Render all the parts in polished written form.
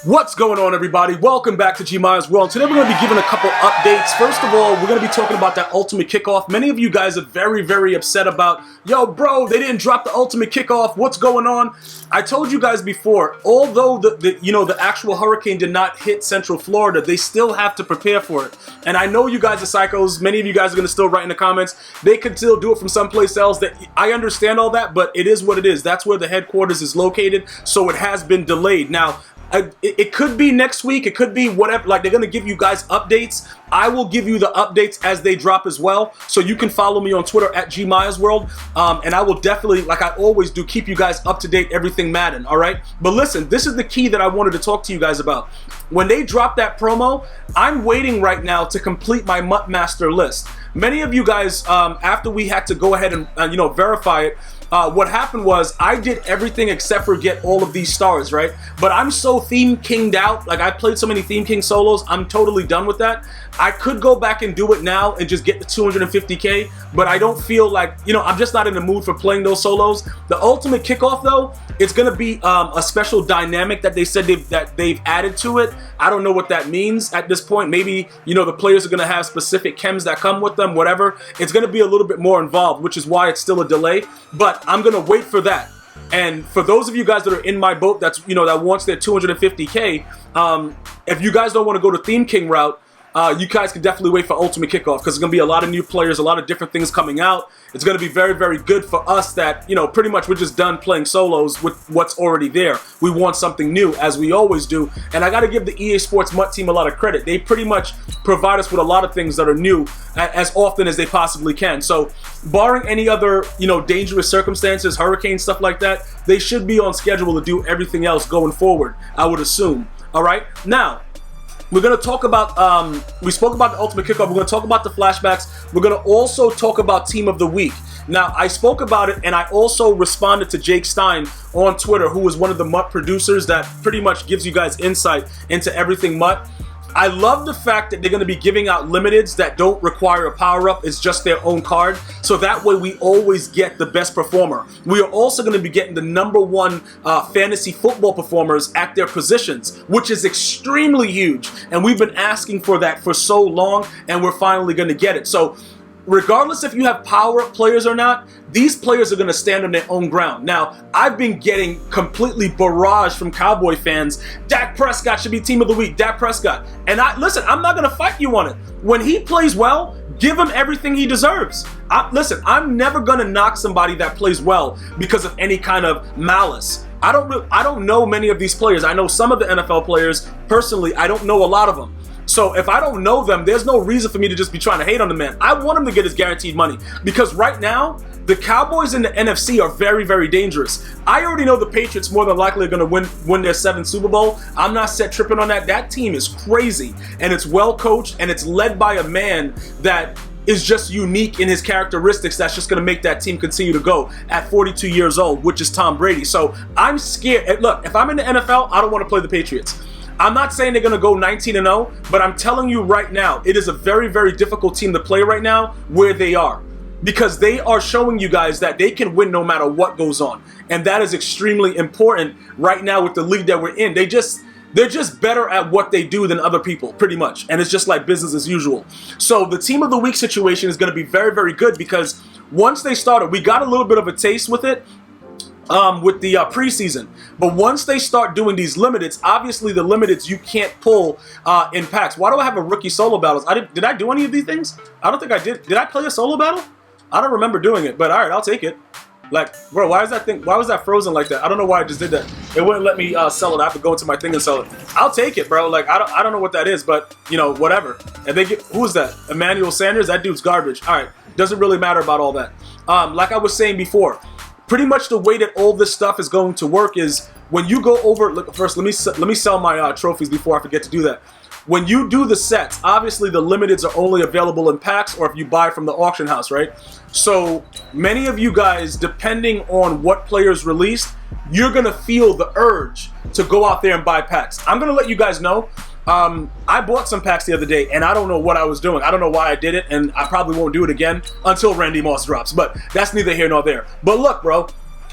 What's going on, everybody? Welcome back to GmiasWorld. Today we're going to be giving a couple updates. First of all, we're going to be talking about that Ultimate Kickoff. Many of you guys are very upset about, yo, bro, they didn't drop the Ultimate Kickoff. What's going on? I told you guys before, although the actual hurricane did not hit Central Florida, they still have to prepare for it. And I know you guys are psychos. Many of you guys are going to still write in the comments. They could still do it from someplace else. That I understand all that, but it is what it is. That's where the headquarters is located, so it has been delayed. Now, it could be next week, it could be whatever, like they're going to give you guys updates. I will give you the updates as they drop as well, so you can follow me on Twitter at GmiasWorld, and I will definitely, like I always do, keep you guys up to date, everything Madden, alright? But listen, this is the key that I wanted to talk to you guys about. When they drop that promo, I'm waiting right now to complete my MUT Master list. Many of you guys, after we had to go ahead and verify it, what happened was I did everything except for get all of these stars, right? But I'm so theme kinged out. Like, I played so many theme king solos, I'm totally done with that. I could go back and do it now and just get the 250k, but I don't feel like, I'm just not in the mood for playing those solos. The Ultimate Kickoff, though, it's gonna be a special dynamic that they said they've added to it. I don't know what that means at this point. Maybe, the players are gonna have specific chems that come with them, whatever. It's gonna be a little bit more involved, which is why it's still a delay, but I'm gonna wait for that. And for those of you guys that are in my boat, that's that wants their 250k, if you guys don't want to go to Theme King route, you guys can definitely wait for Ultimate Kickoff, because there's going to be a lot of new players, a lot of different things coming out. It's going to be very good for us that, pretty much we're just done playing solos with what's already there. We want something new, as we always do. And I got to give the EA Sports MUT team a lot of credit. They pretty much provide us with a lot of things that are new as often as they possibly can. So, barring any other, dangerous circumstances, hurricanes, stuff like that, they should be on schedule to do everything else going forward, I would assume. All right? Now, we're going to talk about, we spoke about the Ultimate Kickoff. We're going to talk about the flashbacks. We're going to also talk about Team of the Week. Now, I spoke about it, and I also responded to Jake Stein on Twitter, who is one of the MUT producers that pretty much gives you guys insight into everything MUT. I love the fact that they're going to be giving out limiteds that don't require a power-up. It's just their own card. So that way we always get the best performer. We are also going to be getting the #1 fantasy football performers at their positions, which is extremely huge. And we've been asking for that for so long, and we're finally going to get it. So regardless if you have power-up players or not, these players are going to stand on their own ground. Now, I've been getting completely barraged from Cowboy fans. Dak Prescott should be Team of the Week. Dak Prescott. And listen, I'm not going to fight you on it. When he plays well, give him everything he deserves. Listen, I'm never going to knock somebody that plays well because of any kind of malice. I don't know many of these players. I know some of the NFL players. Personally, I don't know a lot of them. So if I don't know them, there's no reason for me to just be trying to hate on the man. I want him to get his guaranteed money, because right now, the Cowboys in the NFC are very dangerous. I already know the Patriots more than likely are going to win their 7th Super Bowl. I'm not tripping on that. That team is crazy, and it's well coached, and it's led by a man that is just unique in his characteristics. That's just going to make that team continue to go at 42 years old, which is Tom Brady. So I'm scared. Look, if I'm in the NFL, I don't want to play the Patriots. I'm not saying they're going to go 19-0, but I'm telling you right now, it is a very difficult team to play right now where they are. Because they are showing you guys that they can win no matter what goes on. And that is extremely important right now with the league that we're in. They're just better at what they do than other people, pretty much. And it's just like business as usual. So the Team of the Week situation is going to be very good, because once they started, we got a little bit of a taste with it. With the preseason, but once they start doing these limiteds, obviously the limiteds you can't pull in packs. Why do I have a rookie solo battles? Did I do any of these things? I don't think I did. Did I play a solo battle? I don't remember doing it, but all right, I'll take it. Like, bro, why was that frozen like that? I don't know why I just did that. It wouldn't let me sell it. I have to go into my thing and sell it. I'll take it, bro. Like, I don't know what that is, but whatever. And who is that? Emmanuel Sanders? That dude's garbage. All right, doesn't really matter about all that. Like I was saying before, pretty much the way that all this stuff is going to work is when you go over. Look, first, let me sell my trophies before I forget to do that. When you do the sets, obviously the limiteds are only available in packs or if you buy from the auction house, right? So many of you guys, depending on what players released, you're gonna feel the urge to go out there and buy packs. I'm gonna let you guys know. I bought some packs the other day, and I don't know what I was doing. I don't know why I did it, and I probably won't do it again until Randy Moss drops. But that's neither here nor there. But look, bro,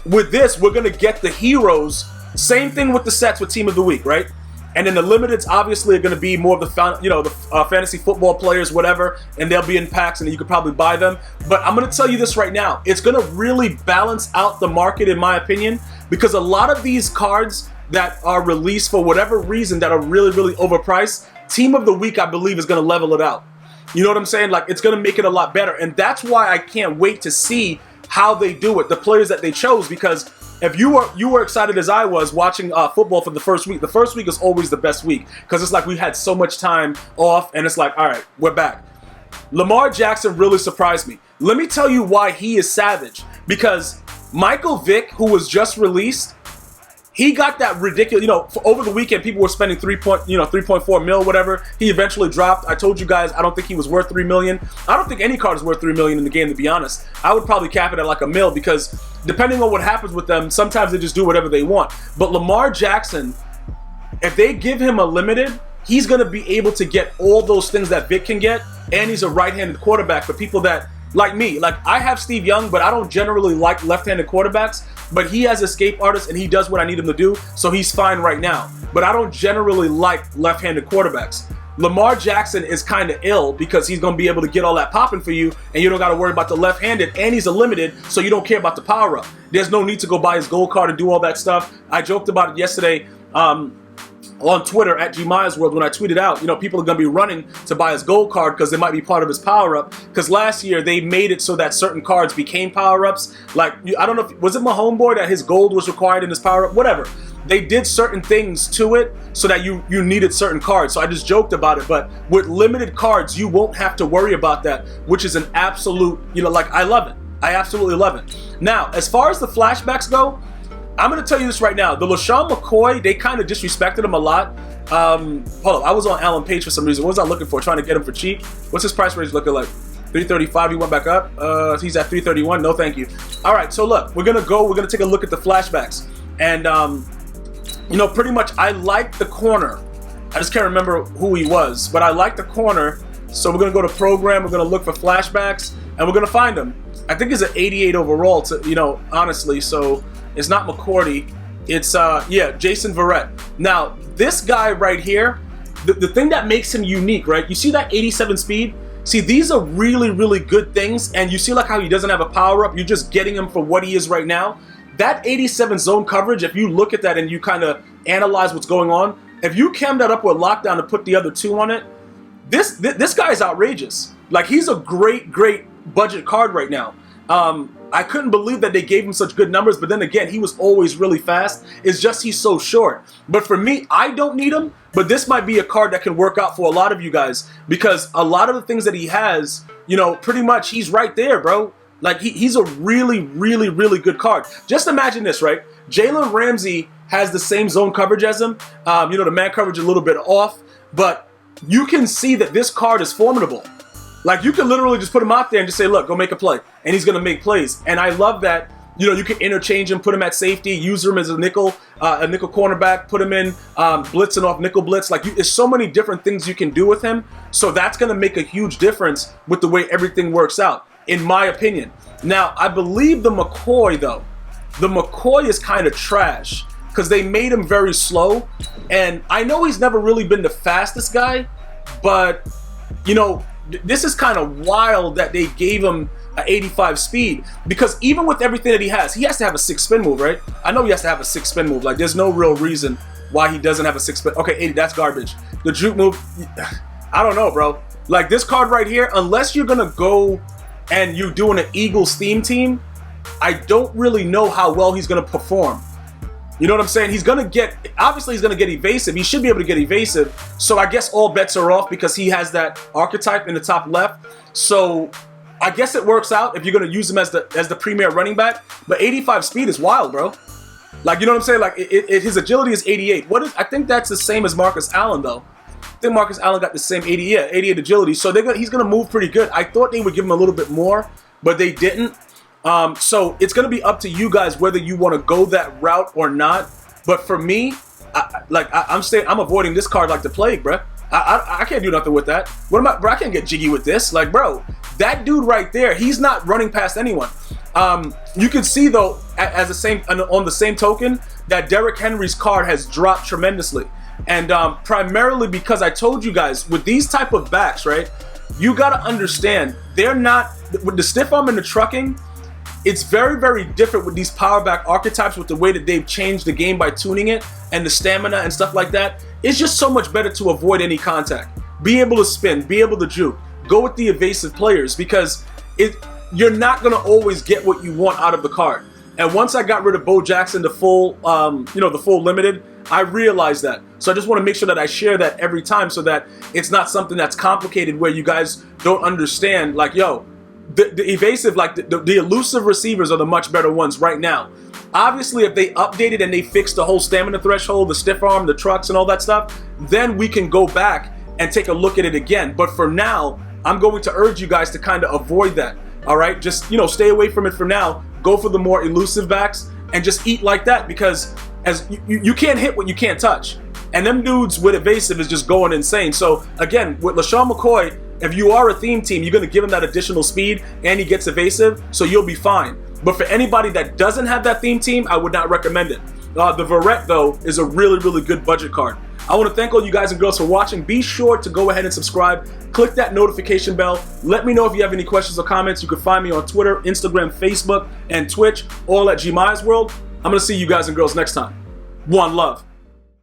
with this, we're gonna get the heroes. Same thing with the sets with Team of the Week, right? And then the limiteds obviously are going to be more of the fantasy football players, whatever, and they'll be in packs and you could probably buy them. But I'm going to tell you this right now. It's going to really balance out the market, in my opinion, because a lot of these cards that are released for whatever reason that are really, really overpriced, Team of the Week, I believe, is going to level it out. You know what I'm saying? Like, it's going to make it a lot better. And that's why I can't wait to see how they do it, the players that they chose, because if you were excited as I was watching football for the first week is always the best week because it's like we had so much time off and it's like, all right, we're back. Lamar Jackson really surprised me. Let me tell you why he is savage. Because Michael Vick, who was just released, he got that ridiculous, over the weekend, people were spending 3.4 mil, whatever. He eventually dropped. I told you guys, I don't think he was worth 3 million. I don't think any card is worth 3 million in the game, to be honest. I would probably cap it at like a mil because depending on what happens with them, sometimes they just do whatever they want. But Lamar Jackson, if they give him a limited, he's going to be able to get all those things that Vic can get, and he's a right-handed quarterback for people that, like me, like I have Steve Young, but I don't generally like left-handed quarterbacks, but he has escape artists and he does what I need him to do, so he's fine right now. But I don't generally like left-handed quarterbacks. Lamar Jackson is kind of ill because he's going to be able to get all that popping for you and you don't got to worry about the left-handed, and he's a limited, so you don't care about the power-up. There's no need to go buy his gold card and do all that stuff. I joked about it yesterday on Twitter at GmiasWorld when I tweeted out, people are going to be running to buy his gold card because it might be part of his power-up. Because last year they made it so that certain cards became power-ups. Like, I don't know, was it my homeboy that his gold was required in his power-up? Whatever. They did certain things to it so that you needed certain cards. So I just joked about it. But with limited cards, you won't have to worry about that, which is an absolute, I love it. I absolutely love it. Now, as far as the flashbacks go, I'm going to tell you this right now. The LaShawn McCoy, they kind of disrespected him a lot. Hold on. I was on Alan Page for some reason. What was I looking for? Trying to get him for cheap? What's his price range looking like? 335. He went back up. He's at 331. No, thank you. All right. So, look. We're going to take a look at the flashbacks. And, pretty much I like the corner. I just can't remember who he was. But I like the corner. So, we're going to go to program. We're going to look for flashbacks. And we're going to find him. I think he's an 88 overall, honestly. So, it's not McCourty. It's, Jason Verrett. Now, this guy right here, the thing that makes him unique, right? You see that 87 speed? See, these are really, really good things. And you see like how he doesn't have a power-up? You're just getting him for what he is right now. That 87 zone coverage, if you look at that and you kind of analyze what's going on, if you cam that up with lockdown and put the other two on it, this guy is outrageous. Like, he's a great, great budget card right now. I couldn't believe that they gave him such good numbers, but then again, he was always really fast. It's just he's so short. But for me, I don't need him, but this might be a card that can work out for a lot of you guys because a lot of the things that he has, pretty much he's right there, bro. Like, he's a really, really, really good card. Just imagine this, right? Jalen Ramsey has the same zone coverage as him. The man coverage a little bit off, but you can see that this card is formidable. Like, you can literally just put him out there and just say, look, go make a play. And he's going to make plays. And I love that, you can interchange him, put him at safety, use him as a nickel cornerback, put him in blitzing off nickel blitz. Like, there's so many different things you can do with him. So that's going to make a huge difference with the way everything works out, in my opinion. Now, I believe the McCoy, though, the McCoy is kind of trash because they made him very slow. And I know he's never really been the fastest guy, but, this is kind of wild that they gave him an 85 speed because even with everything that he has to have a 6 spin move, right? I know he has to have a 6 spin move. Like, there's no real reason why he doesn't have a 6 spin. Okay, 80, that's garbage. The juke move, I don't know, bro. Like, this card right here, unless you're going to go and you're doing an Eagles theme team, I don't really know how well he's going to perform. You know what I'm saying? Obviously he's going to get evasive. He should be able to get evasive. So I guess all bets are off because he has that archetype in the top left. So I guess it works out if you're going to use him as the premier running back. But 85 speed is wild, bro. Like, you know what I'm saying? Like, his agility is 88. I think that's the same as Marcus Allen, though. I think Marcus Allen got the same 88 agility. So he's going to move pretty good. I thought they would give him a little bit more, but they didn't. So it's going to be up to you guys whether you want to go that route or not. But for me, I'm avoiding this card like the plague, bro. I can't do nothing with that. Bro, I can't get jiggy with this. Like, bro, that dude right there, he's not running past anyone. You can see, though, on the same token, that Derrick Henry's card has dropped tremendously. And primarily because I told you guys, with these type of backs, right, you got to understand, they're not, with the stiff arm and the trucking, it's very, very different with these power back archetypes, with the way that they've changed the game by tuning it and the stamina and stuff like that. It's just so much better to avoid any contact. Be able to spin, be able to juke, go with the evasive players, because you're not going to always get what you want out of the card. And once I got rid of Bo Jackson, the full, the full limited, I realized that. So I just want to make sure that I share that every time, so that it's not something that's complicated where you guys don't understand, like, yo, the evasive, like the elusive receivers are the much better ones right now. Obviously, if they updated and they fixed the whole stamina threshold, the stiff arm, the trucks, and all that stuff, then we can go back and take a look at it again. But for now, I'm going to urge you guys to kind of avoid that. All right, just, stay away from it for now. Go for the more elusive backs and just eat like that, because as you can't hit what you can't touch. And them dudes with evasive is just going insane. So again, with LaShawn McCoy, if you are a theme team, you're going to give him that additional speed and he gets evasive, so you'll be fine. But for anybody that doesn't have that theme team, I would not recommend it. The Verrett, though, is a really, really good budget card. I want to thank all you guys and girls for watching. Be sure to go ahead and subscribe. Click that notification bell. Let me know if you have any questions or comments. You can find me on Twitter, Instagram, Facebook, and Twitch, all at GmiasWorld. I'm going to see you guys and girls next time. One love.